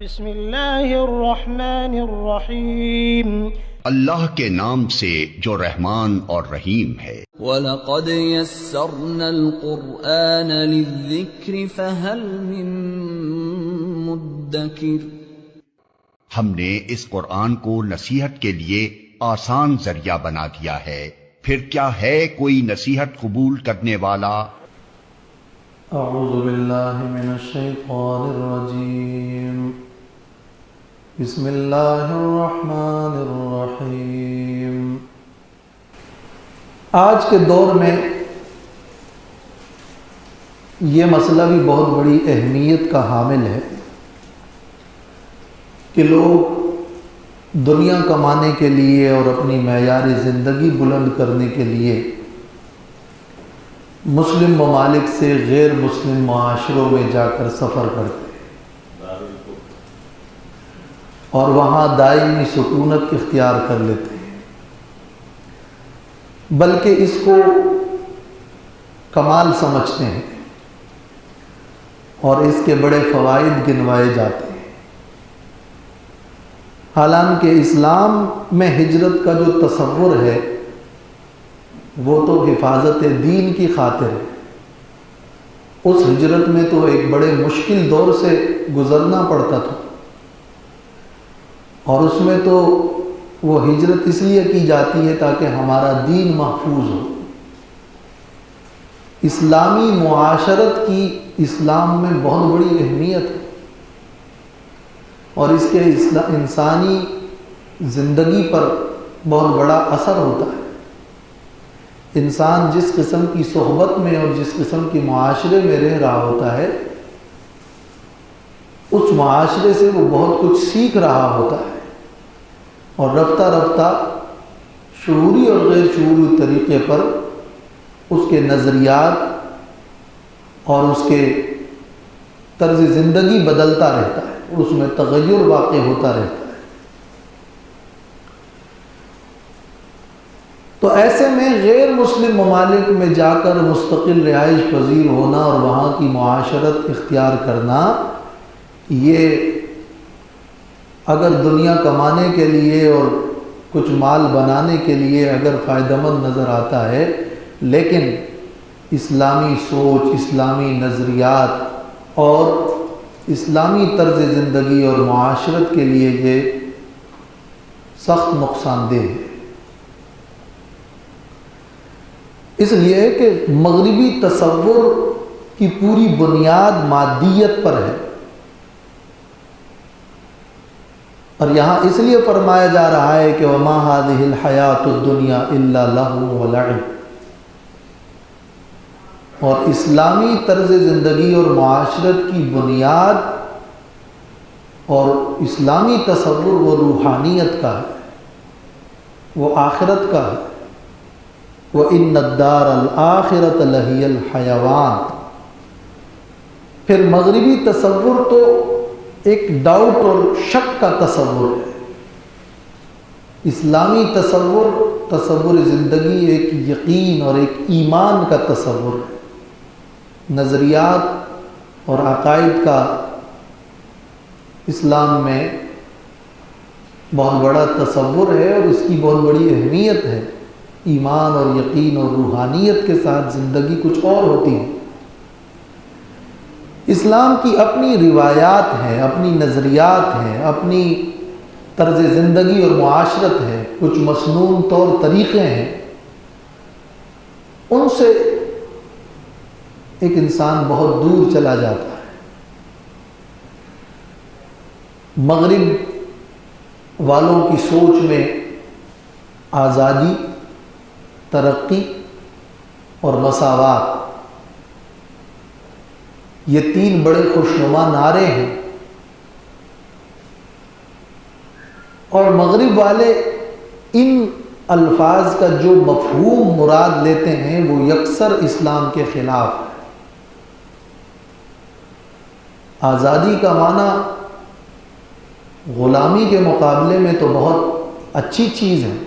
بسم اللہ الرحمن الرحیم، اللہ کے نام سے جو رحمان اور رحیم ہے۔ وَلَقَدْ يَسَّرْنَا الْقُرْآنَ لِلذِّكْرِ فَهَلْ مِن مُّدَّكِرٍ۔ ہم نے اس قرآن کو نصیحت کے لیے آسان ذریعہ بنا دیا ہے، پھر کیا ہے کوئی نصیحت قبول کرنے والا؟ اعوذ باللہ من الشیطان الرجیم، بسم اللہ الرحمن الرحیم۔ آج کے دور میں یہ مسئلہ بھی بہت بڑی اہمیت کا حامل ہے کہ لوگ دنیا کمانے کے لیے اور اپنی معیار زندگی بلند کرنے کے لیے مسلم ممالک سے غیر مسلم معاشروں میں جا کر سفر کرتے ہیں اور وہاں دائمی سکونت اختیار کر لیتے ہیں، بلکہ اس کو کمال سمجھتے ہیں اور اس کے بڑے فوائد گنوائے جاتے ہیں۔ حالانکہ اسلام میں ہجرت کا جو تصور ہے وہ تو حفاظت دین کی خاطر ہے۔ اس ہجرت میں تو ایک بڑے مشکل دور سے گزرنا پڑتا تھا، اور اس میں تو وہ ہجرت اس لیے کی جاتی ہے تاکہ ہمارا دین محفوظ ہو۔ اسلامی معاشرت کی اسلام میں بہت بڑی اہمیت ہے، اور اس کے انسانی زندگی پر بہت بڑا اثر ہوتا ہے۔ انسان جس قسم کی صحبت میں اور جس قسم کی معاشرے میں رہ رہا ہوتا ہے، اس معاشرے سے وہ بہت کچھ سیکھ رہا ہوتا ہے، اور رفتہ رفتہ شعوری اور غیر شعوری طریقے پر اس کے نظریات اور اس کے طرز زندگی بدلتا رہتا ہے، اور اس میں تغیر واقع ہوتا رہتا ہے۔ تو ایسے میں غیر مسلم ممالک میں جا کر مستقل رہائش پذیر ہونا اور وہاں کی معاشرت اختیار کرنا، یہ اگر دنیا کمانے کے لیے اور کچھ مال بنانے کے لیے اگر فائدہ مند نظر آتا ہے، لیکن اسلامی سوچ، اسلامی نظریات اور اسلامی طرز زندگی اور معاشرت کے لیے یہ سخت نقصان دہ ہے۔ اس لیے کہ مغربی تصور کی پوری بنیاد مادیت پر ہے، اور یہاں اس لیے فرمایا جا رہا ہے کہ وَمَا هَذِهِ الْحَيَاةُ الدُّنْيَا إِلَّا لَهْوٌ وَلَعِبٌ۔ اور اسلامی طرز زندگی اور معاشرت کی بنیاد اور اسلامی تصور وہ روحانیت کا ہے، وہ آخرت کا ہے۔ وَإِنَّ الدَّارَ الْآخِرَةَ لَهِيَ الْحَيَوَانُ۔ پھر مغربی تصور تو ایک ڈاؤٹ اور شک کا تصور ہے، اسلامی تصور زندگی ایک یقین اور ایک ایمان کا تصور ہے۔ نظریات اور عقائد کا اسلام میں بہت بڑا تصور ہے، اور اس کی بہت بڑی اہمیت ہے۔ ایمان اور یقین اور روحانیت کے ساتھ زندگی کچھ اور ہوتی ہے۔ اسلام کی اپنی روایات ہیں، اپنی نظریات ہیں، اپنی طرز زندگی اور معاشرت ہے، کچھ مسنون طور طریقے ہیں۔ ان سے ایک انسان بہت دور چلا جاتا ہے۔ مغرب والوں کی سوچ میں آزادی، ترقی اور مساوات، یہ تین بڑے خوشنما نعرے ہیں، اور مغرب والے ان الفاظ کا جو مفہوم مراد لیتے ہیں وہ یکسر اسلام کے خلاف ہے۔ آزادی کا معنی غلامی کے مقابلے میں تو بہت اچھی چیز ہے،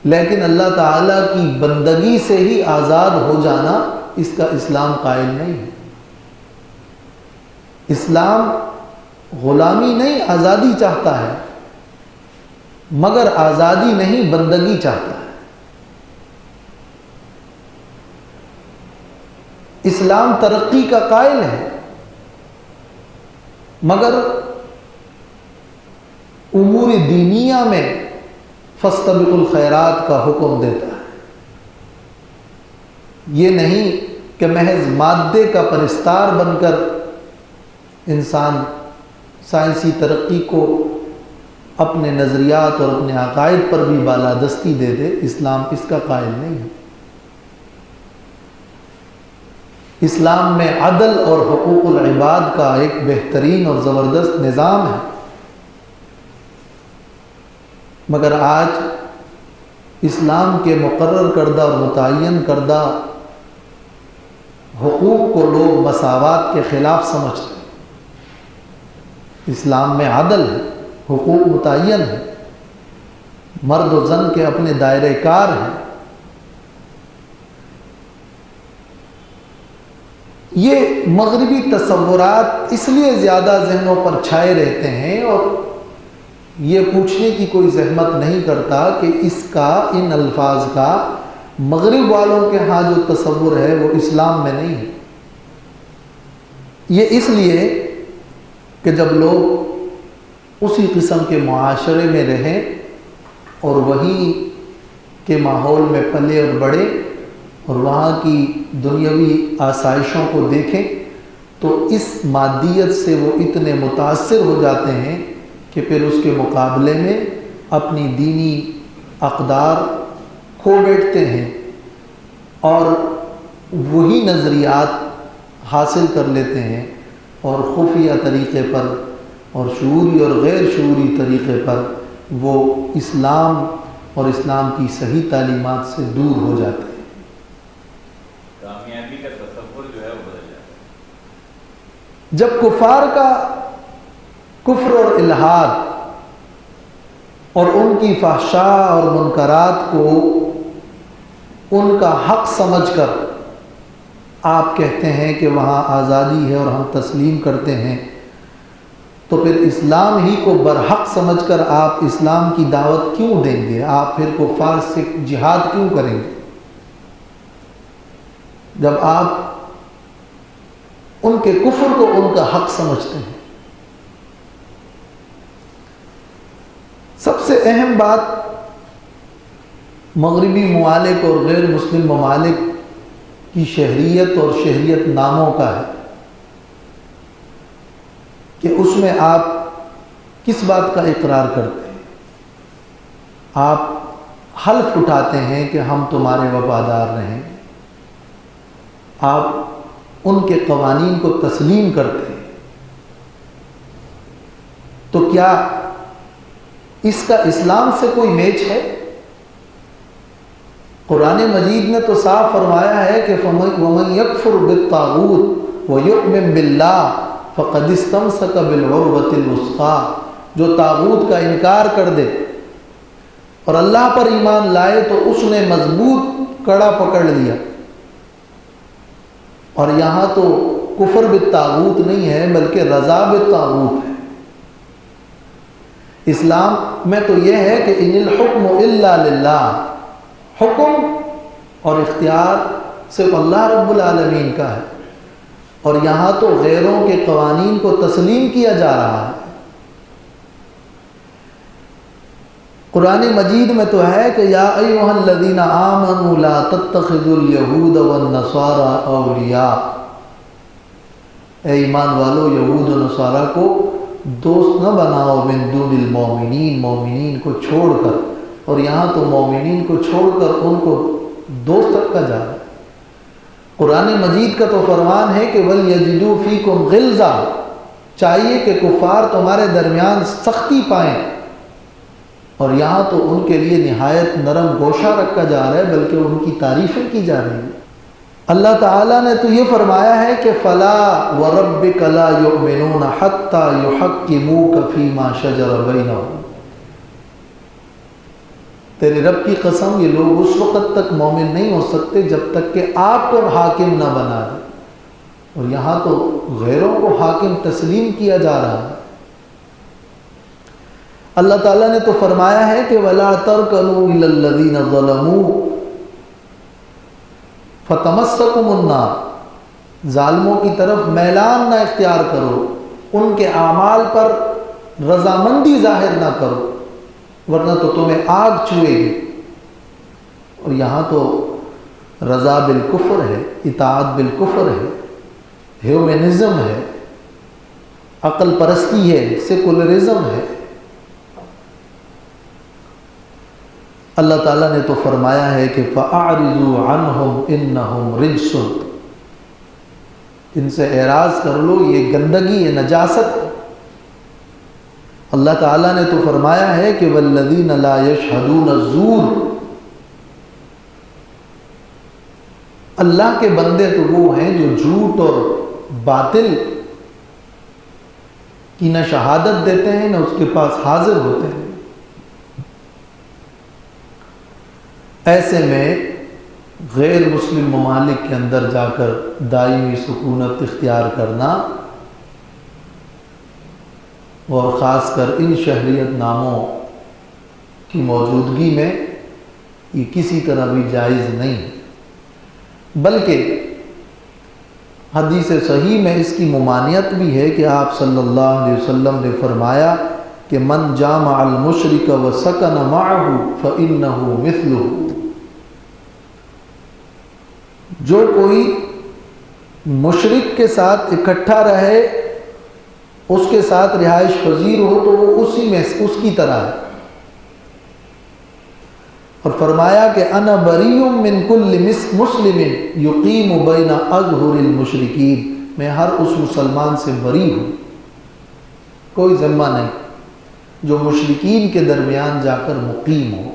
لیکن اللہ تعالیٰ کی بندگی سے ہی آزاد ہو جانا اس کا اسلام قائل نہیں ہے۔ اسلام غلامی نہیں آزادی چاہتا ہے، مگر آزادی نہیں بندگی چاہتا ہے۔ اسلام ترقی کا قائل ہے، مگر امور دینیہ میں فاستبقوا الخیرات کا حکم دیتا ہے۔ یہ نہیں کہ محض مادے کا پرستار بن کر انسان سائنسی ترقی کو اپنے نظریات اور اپنے عقائد پر بھی بالادستی دے دے۔ اسلام اس کا قائل نہیں ہے۔ اسلام میں عدل اور حقوق العباد کا ایک بہترین اور زبردست نظام ہے، مگر آج اسلام کے مقرر کردہ اور متعین کردہ حقوق کو لوگ مساوات کے خلاف سمجھتے ہیں۔ اسلام میں عدل ہے، حقوق متعین ہے، مرد و زن کے اپنے دائرہ کار ہیں۔ یہ مغربی تصورات اس لیے زیادہ ذہنوں پر چھائے رہتے ہیں اور یہ پوچھنے کی کوئی زحمت نہیں کرتا کہ اس کا، ان الفاظ کا مغرب والوں کے ہاں جو تصور ہے وہ اسلام میں نہیں ہے۔ یہ اس لیے کہ جب لوگ اسی قسم کے معاشرے میں رہیں اور وہی کے ماحول میں پلے اور بڑھے اور وہاں کی دنیاوی آسائشوں کو دیکھیں تو اس مادیت سے وہ اتنے متاثر ہو جاتے ہیں کہ پھر اس کے مقابلے میں اپنی دینی اقدار کھو بیٹھتے ہیں اور وہی نظریات حاصل کر لیتے ہیں اور خفیہ طریقے پر اور شعوری اور غیر شعوری طریقے پر وہ اسلام اور اسلام کی صحیح تعلیمات سے دور ہو جاتے ہیں۔ کامیابی کا تصور جو ہے وہ بدل جاتا ہے۔ جب کفار کا کفر اور الحاد اور ان کی فحشاء اور منکرات کو ان کا حق سمجھ کر آپ کہتے ہیں کہ وہاں آزادی ہے اور ہم تسلیم کرتے ہیں، تو پھر اسلام ہی کو برحق سمجھ کر آپ اسلام کی دعوت کیوں دیں گے؟ آپ پھر کفار سے جہاد کیوں کریں گے؟ جب آپ ان کے کفر کو ان کا حق سمجھتے ہیں۔ سب سے اہم بات مغربی ممالک اور غیر مسلم ممالک کی شہریت اور شہریت ناموں کا ہے کہ اس میں آپ کس بات کا اقرار کرتے ہیں؟ آپ حلف اٹھاتے ہیں کہ ہم تمہارے وفادار رہیں، آپ ان کے قوانین کو تسلیم کرتے ہیں، تو کیا اس کا اسلام سے کوئی میچ ہے؟ قرآن مجید نے تو صاف فرمایا ہے کہ وَمَن يَكْفُرْ بِالطَّاغُوتِ وَيُؤْمِن بِاللَّهِ فَقَدِ اسْتَمْسَكَ بِالْعُرْوَةِ الْوُثْقَىٰ، جو طاغوت کا انکار کر دے اور اللہ پر ایمان لائے تو اس نے مضبوط کڑا پکڑ لیا۔ اور یہاں تو کفر بالطاغوت نہیں ہے بلکہ رضا بالطاغوت ہے۔ اسلام میں تو یہ ہے کہ ان الحکم الا للہ، حکم اور اختیار صرف اللہ رب العالمین کا ہے، اور یہاں تو غیروں کے قوانین کو تسلیم کیا جا رہا ہے۔ قرآن مجید میں تو ہے کہ یا ایھا الذین آمنوا لا تتخذوا اليہود والنصارى اولیاء، اے ایمان والو یہود و نصارہ کو دوست نہ بناؤ، من دون المومنین، مومنین کو چھوڑ کر، اور یہاں تو مومنین کو چھوڑ کر ان کو دوست رکھا جا رہا ہے۔ قرآن مجید کا تو فرمان ہے کہ وَلْيَجِدُوا فِيكُمْ غِلْظَةً، چاہیے کہ کفار تمہارے درمیان سختی پائیں، اور یہاں تو ان کے لیے نہایت نرم گوشہ رکھا جا رہا ہے بلکہ ان کی تعریفیں کی جا رہی ہیں۔ اللہ تعالیٰ نے تو یہ فرمایا ہے کہ فَلَا وَرَبِّكَ لَا يُؤْمِنُونَ حَتَّى يُحَكِّمُوكَ فِي مَا شَجَرَ بَيْنَهُمْ، تیرے رب کی قسم یہ لوگ اس وقت تک مومن نہیں ہو سکتے جب تک کہ آپ کو حاکم نہ بنا دے، اور یہاں تو غیروں کو حاکم تسلیم کیا جا رہا ہے۔ اللہ تعالیٰ نے تو فرمایا ہے کہ وَلَا تَرْكَنُوا إِلَى الَّذِينَ ظَلَمُوا فَتَمَسَّكُمُ النَّارُ، ظالموں کی طرف میلان نہ اختیار کرو، ان کے اعمال پر رضامندی ظاہر نہ کرو، ورنہ تو تمہیں آگ چوئے گی۔ اور یہاں تو رضا بالکفر ہے، اطاعت بالکفر ہے، ہیومنزم ہے، عقل پرستی ہے، سیکولرزم ہے۔ اللہ تعالیٰ نے تو فرمایا ہے کہ فَأَعْرِضُوا عَنْهُمْ إِنَّهُمْ رِجْسٌ، ان سے اعراض کر لو، یہ گندگی، یہ نجاست ہے۔ اللہ تعالیٰ نے تو فرمایا ہے کہ وَالَّذِينَ لَا يَشْهَدُونَ الزُّورَ، اللہ کے بندے تو وہ ہیں جو جھوٹ اور باطل کی نہ شہادت دیتے ہیں نہ اس کے پاس حاضر ہوتے ہیں۔ ایسے میں غیر مسلم ممالک کے اندر جا کر دائمی سکونت اختیار کرنا، اور خاص کر ان شہریت ناموں کی موجودگی میں، یہ کسی طرح بھی جائز نہیں ہے، بلکہ حدیث صحیح میں اس کی ممانعت بھی ہے کہ آپ صلی اللہ علیہ وسلم نے فرمایا کہ من جامع المشرک وسکن معه فإنه مثله، جو کوئی مشرک کے ساتھ اکٹھا رہے، اس کے ساتھ رہائش پذیر ہو، تو وہ اسی میں اس کی طرح ہے۔ اور فرمایا کہ انا بریء من کل مسلم یقیم بین اظہر المشرکین، میں ہر اس مسلمان سے بری ہوں، کوئی ذمہ نہیں جو مشرکین کے درمیان جا کر مقیم ہو۔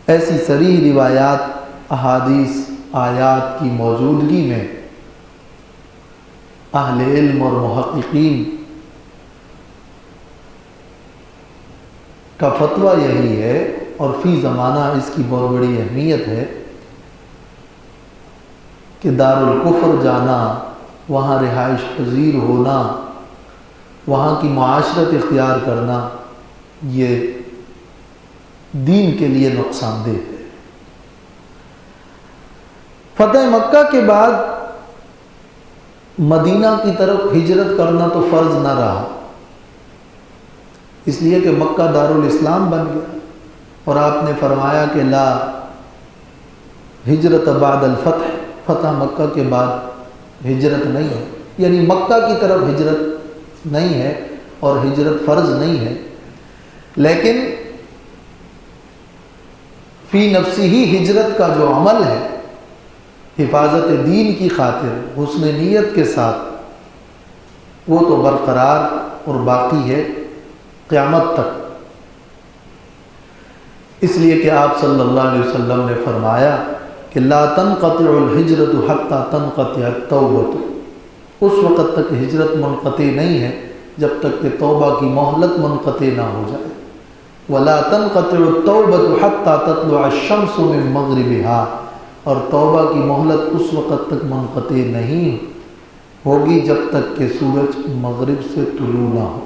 ایسی صریح روایات، احادیث، آیات کی موجودگی میں اہل علم اور محققین کا فتویٰ یہی ہے، اور فی زمانہ اس کی بہت بڑی اہمیت ہے، کہ دارالکفر جانا، وہاں رہائش پذیر ہونا، وہاں کی معاشرت اختیار کرنا، یہ دین کے لیے نقصان دہ ہے۔ فتح مکہ کے بعد مدینہ کی طرف ہجرت کرنا تو فرض نہ رہا، اس لیے کہ مکہ دارالاسلام بن گیا، اور آپ نے فرمایا کہ لا ہجرت بعد الفتح، فتح مکہ کے بعد ہجرت نہیں ہے، یعنی مکہ کی طرف ہجرت نہیں ہے اور ہجرت فرض نہیں ہے، لیکن فی نفسی ہی ہجرت کا جو عمل ہے، حفاظت دین کی خاطر حسن نیت کے ساتھ، وہ تو برقرار اور باقی ہے قیامت تک۔ اس لیے کہ آپ صلی اللہ علیہ وسلم نے فرمایا کہ لا تنقطع الحجرت حتی تنقطع التوبۃ، اس وقت تک ہجرت منقطع نہیں ہے جب تک کہ توبہ کی مہلت منقطع نہ ہو جائے۔ ولا تنقطع التوبۃ حتی تطلع الشمس من مغربها، اور توبہ کی مہلت اس وقت تک منقطع نہیں ہوگی جب تک کہ سورج مغرب سے طلوع نہ ہو۔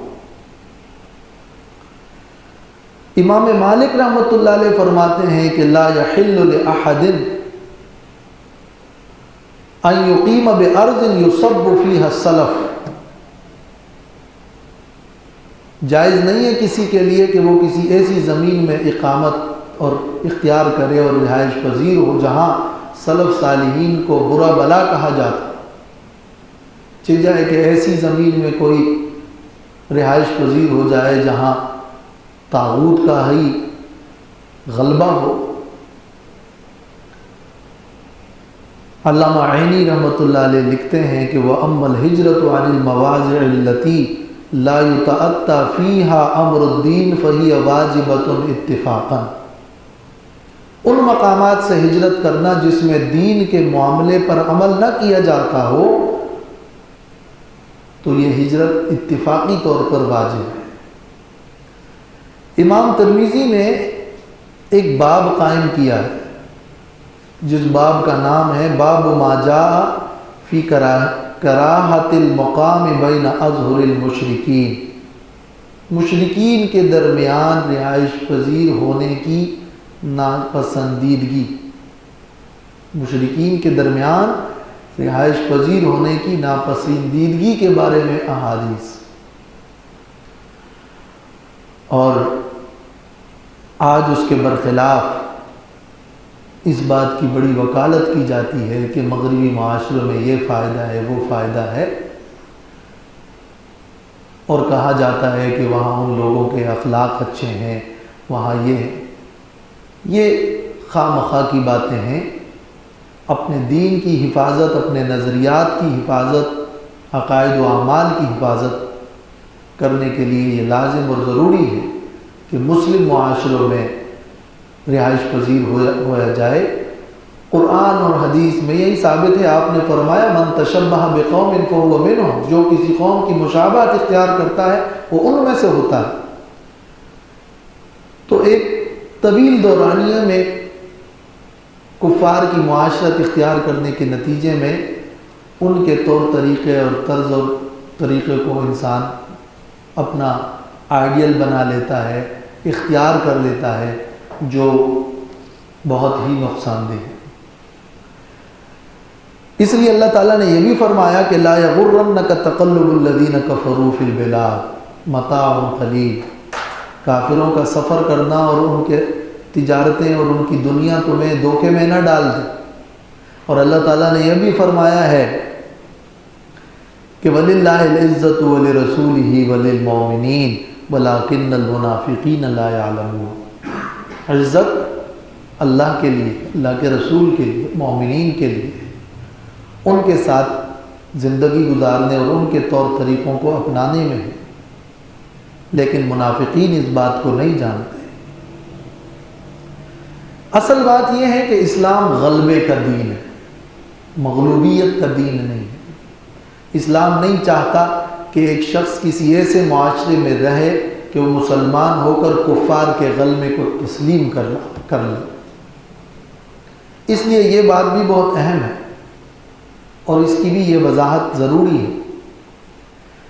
امام مالک رحمۃ اللہ علیہ فرماتے ہیں کہ لا یحل لأحد ان یقیم بأرض یصب فیہا السلف، جائز نہیں ہے کسی کے لیے کہ وہ کسی ایسی زمین میں اقامت اور اختیار کرے اور رہائش پذیر ہو جہاں سلف صالحین کو برا بلا کہا جاتا، چل جائے کہ ایسی زمین میں کوئی رہائش پذیر ہو جائے جہاں طاغوت کا ہی غلبہ ہو۔ علامہ عینی رحمۃ اللہ علیہ لکھتے ہیں کہ وَأَمَّا الْهِجْرَةُ عَنِ الْمَوَاضِعِ الَّتِي لَا يُتَأَتَّى فِيهَا أَمْرُ الدِّينِ فَهِيَ وَاجِبَةٌ اتِّفَاقًا، ان مقامات سے ہجرت کرنا جس میں دین کے معاملے پر عمل نہ کیا جاتا ہو، تو یہ ہجرت اتفاقی طور پر واجب ہے۔ امام ترمذی نے ایک باب قائم کیا ہے جس باب کا نام ہے باب ما جاء فی کراہت المقام بین اظہر المشرکین، مشرکین کے درمیان رہائش پذیر ہونے کی ناپسندیدگی، مشرکین کے درمیان رہائش پذیر ہونے کی ناپسندیدگی کے بارے میں احادیث، اور آج اس کے برخلاف اس بات کی بڑی وکالت کی جاتی ہے کہ مغربی معاشروں میں یہ فائدہ ہے وہ فائدہ ہے، اور کہا جاتا ہے کہ وہاں ان لوگوں کے اخلاق اچھے ہیں، وہاں یہ خواہ مخواہ کی باتیں ہیں۔ اپنے دین کی حفاظت، اپنے نظریات کی حفاظت، عقائد و اعمال کی حفاظت کرنے کے لیے یہ لازم اور ضروری ہے کہ مسلم معاشروں میں رہائش پذیر ہوا جائے۔ قرآن اور حدیث میں یہی ثابت ہے، آپ نے فرمایا من تشبہ بقوم فہو منہم، جو کسی قوم کی مشابہت اختیار کرتا ہے وہ ان میں سے ہوتا ہے۔ تو ایک طویل دورانیہ میں کفار کی معاشرت اختیار کرنے کے نتیجے میں ان کے طور طریقے اور طرز اور طریقے کو انسان اپنا آئیڈیل بنا لیتا ہے، اختیار کر لیتا ہے، جو بہت ہی نقصان دہ ہے۔ اس لیے اللہ تعالیٰ نے یہ بھی فرمایا کہ لا یغرنک تقلب الذین کفروا فی البلاد متاع قلیل، کافروں کا سفر کرنا اور ان کے تجارتیں اور ان کی دنیا تمہیں دھوکے میں نہ ڈال دے۔ اور اللہ تعالیٰ نے یہ بھی فرمایا ہے کہ وَلِلَّهِ الْعِزَّةُ وَلِرَسُولِهِ وَلِلْمُؤْمِنِينَ وَلَكِنَّ الْمُنَافِقِينَ لَا يَعْلَمُونَ، عزت اللہ کے لیے، اللہ کے رسول کے لیے، مومنین کے لیے، ان کے ساتھ زندگی گزارنے اور ان کے طور طریقوں کو اپنانے میں ہے، لیکن منافقین اس بات کو نہیں جانتے۔ اصل بات یہ ہے کہ اسلام غلبے کا دین ہے، مغلوبیت کا دین نہیں ہے۔ اسلام نہیں چاہتا کہ ایک شخص کسی ایسے معاشرے میں رہے کہ وہ مسلمان ہو کر کفار کے غلبے کو تسلیم کر لے۔ اس لیے یہ بات بھی بہت اہم ہے اور اس کی بھی یہ وضاحت ضروری ہے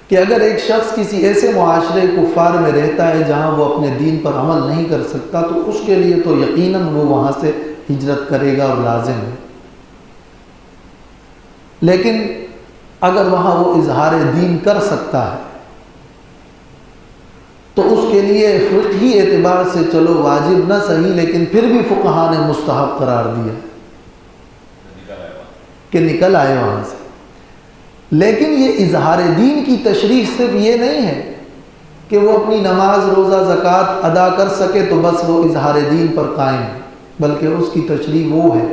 کہ اگر ایک شخص کسی ایسے معاشرے کفار میں رہتا ہے جہاں وہ اپنے دین پر عمل نہیں کر سکتا تو اس کے لیے تو یقیناً وہ وہاں سے ہجرت کرے گا اور لازم ہے، لیکن اگر وہاں وہ اظہار دین کر سکتا ہے تو اس کے لیے فقہی اعتبار سے چلو واجب نہ صحیح لیکن پھر بھی فقہا نے مستحب قرار دیا کہ نکل آئے وہاں سے۔ لیکن یہ اظہار دین کی تشریح صرف یہ نہیں ہے کہ وہ اپنی نماز روزہ زکوٰۃ ادا کر سکے تو بس وہ اظہار دین پر قائم ہے، بلکہ اس کی تشریح وہ ہے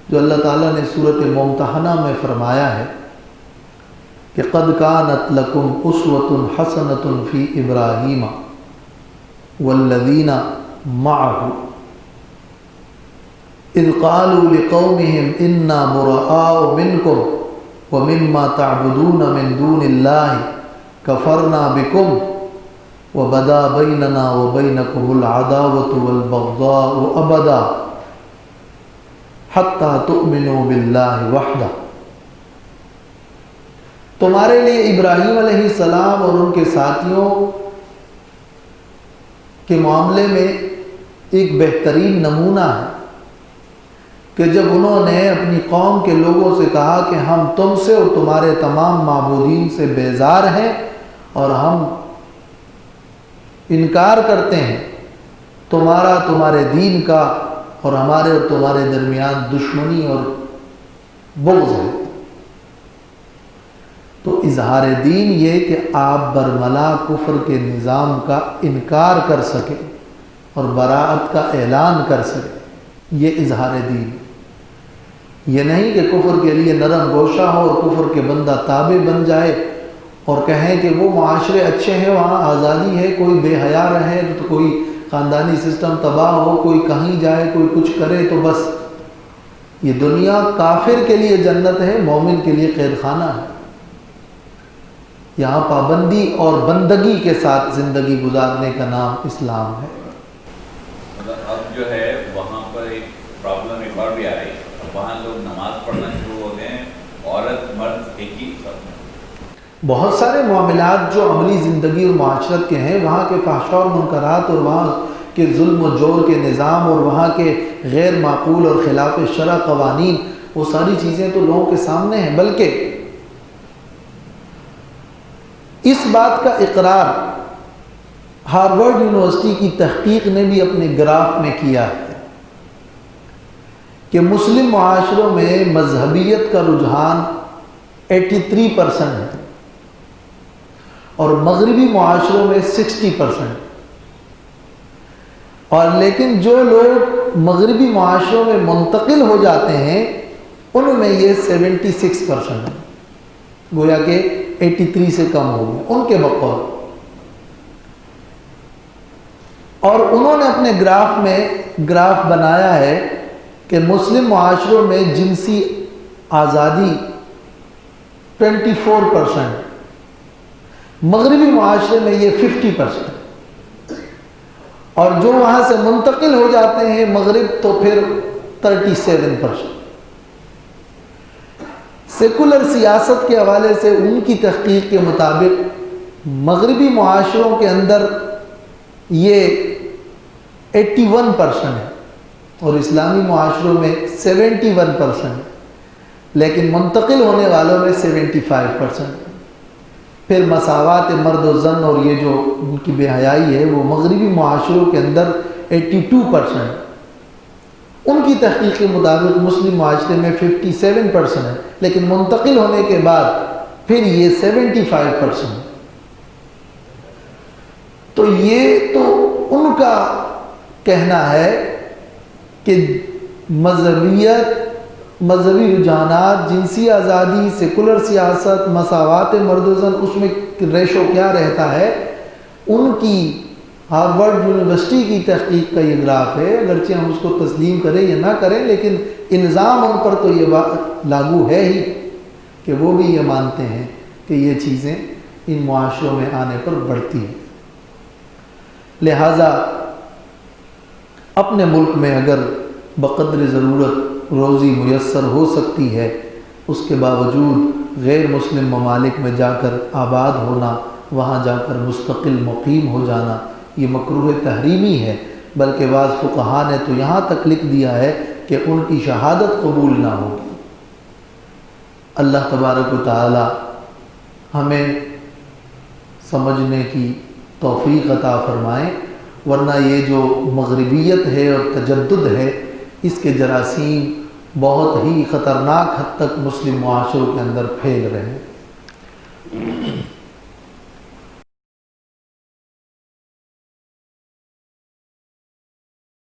جو اللہ تعالیٰ نے سورۃ ممتحنہ میں فرمایا ہے کہ قد کانت لکم اسوۃ حسنۃ فی ابراہیم والذین معہ اذ قالوا لقومهم انا براء منکم ومما تعبدون من دون اللہ کفرنا بکم وبدا بیننا وبینکم العداوۃ والبغضاء ابدا حتی تؤمنوا باللہ وحدہ۔ تمہارے لیے ابراہیم علیہ السلام اور ان کے ساتھیوں کے معاملے میں ایک بہترین نمونہ ہے کہ جب انہوں نے اپنی قوم کے لوگوں سے کہا کہ ہم تم سے اور تمہارے تمام معبودین سے بیزار ہیں اور ہم انکار کرتے ہیں تمہارے دین کا اور ہمارے اور تمہارے درمیان دشمنی اور بغض ہے، تو اظہار دین یہ کہ آپ برملا کفر کے نظام کا انکار کر سکیں اور براءت کا اعلان کر سکیں، یہ اظہار دین۔ یہ نہیں کہ کفر کے لیے نرم گوشہ ہو اور کفر کے بندہ تابع بن جائے اور کہیں کہ وہ معاشرے اچھے ہیں وہاں آزادی ہے، کوئی بے حیا رہے تو کوئی خاندانی سسٹم تباہ ہو، کوئی کہیں جائے کوئی کچھ کرے تو بس یہ دنیا کافر کے لیے جنت ہے، مومن کے لیے قید خانہ ہے۔ یہاں پابندی اور بندگی کے ساتھ زندگی گزارنے کا نام اسلام ہے۔ اب جو ہے وہاں پر ایک پرابلم ایک بار بھی آ رہی ہے، وہاں لوگ نماز پڑھنا شروع ہوتے ہیں، عورت مرد ایک ہی ساتھ میں۔ بہت سارے معاملات جو عملی زندگی اور معاشرت کے ہیں، وہاں کے فحشاء اور منکرات اور وہاں کے ظلم و جور کے نظام اور وہاں کے غیر معقول اور خلاف شرع قوانین، وہ ساری چیزیں تو لوگوں کے سامنے ہیں، بلکہ اس بات کا اقرار ہارورڈ یونیورسٹی کی تحقیق نے بھی اپنے گراف میں کیا ہے کہ مسلم معاشروں میں مذہبیت کا رجحان 83% ہے اور مغربی معاشروں میں 60%، اور لیکن جو لوگ مغربی معاشروں میں منتقل ہو جاتے ہیں ان میں یہ 76% ہے، گویا کہ 83 سے کم ہو گیا ان کے بقول۔ اور انہوں نے اپنے گراف بنایا ہے کہ مسلم معاشروں میں جنسی آزادی 24%، مغربی معاشرے میں یہ 50%، اور جو وہاں سے منتقل ہو جاتے ہیں مغرب تو پھر 37%۔ سیکولر سیاست کے حوالے سے ان کی تحقیق کے مطابق مغربی معاشروں کے اندر یہ 81% ہے اور اسلامی معاشروں میں 71%، لیکن منتقل ہونے والوں میں 75%۔ پھر مساوات مرد و زن اور یہ جو ان کی بے حیائی ہے وہ مغربی معاشروں کے اندر 82%، ان کی تحقیق کے مطابق مسلم معاشرے میں 57% ہے، لیکن منتقل ہونے کے بعد پھر یہ 75%۔ تو یہ تو ان کا کہنا ہے کہ مذہبی رجحانات، جنسی آزادی، سیکولر سیاست، مساوات مرد و زن، اس میں ریشو کیا رہتا ہے۔ ان کی ہارورڈ یونیورسٹی کی تحقیق کا یہ گراف ہے، اگرچہ ہم اس کو تسلیم کریں یا نہ کریں، لیکن الزام ان پر تو یہ بات لاگو ہے ہی کہ وہ بھی یہ مانتے ہیں کہ یہ چیزیں ان معاشروں میں آنے پر بڑھتی ہیں۔ لہٰذا اپنے ملک میں اگر بقدر ضرورت روزی میسر ہو سکتی ہے، اس کے باوجود غیر مسلم ممالک میں جا کر آباد ہونا، وہاں جا کر مستقل مقیم ہو جانا، یہ مکروہ تحریمی ہے، بلکہ بعض فقہا نے تو یہاں تک لکھ دیا ہے کہ ان کی شہادت قبول نہ ہوگی۔ اللہ تبارک و تعالی ہمیں سمجھنے کی توفیق عطا فرمائے، ورنہ یہ جو مغربیت ہے اور تجدد ہے، اس کے جراثیم بہت ہی خطرناک حد تک مسلم معاشروں کے اندر پھیل رہے ہیں۔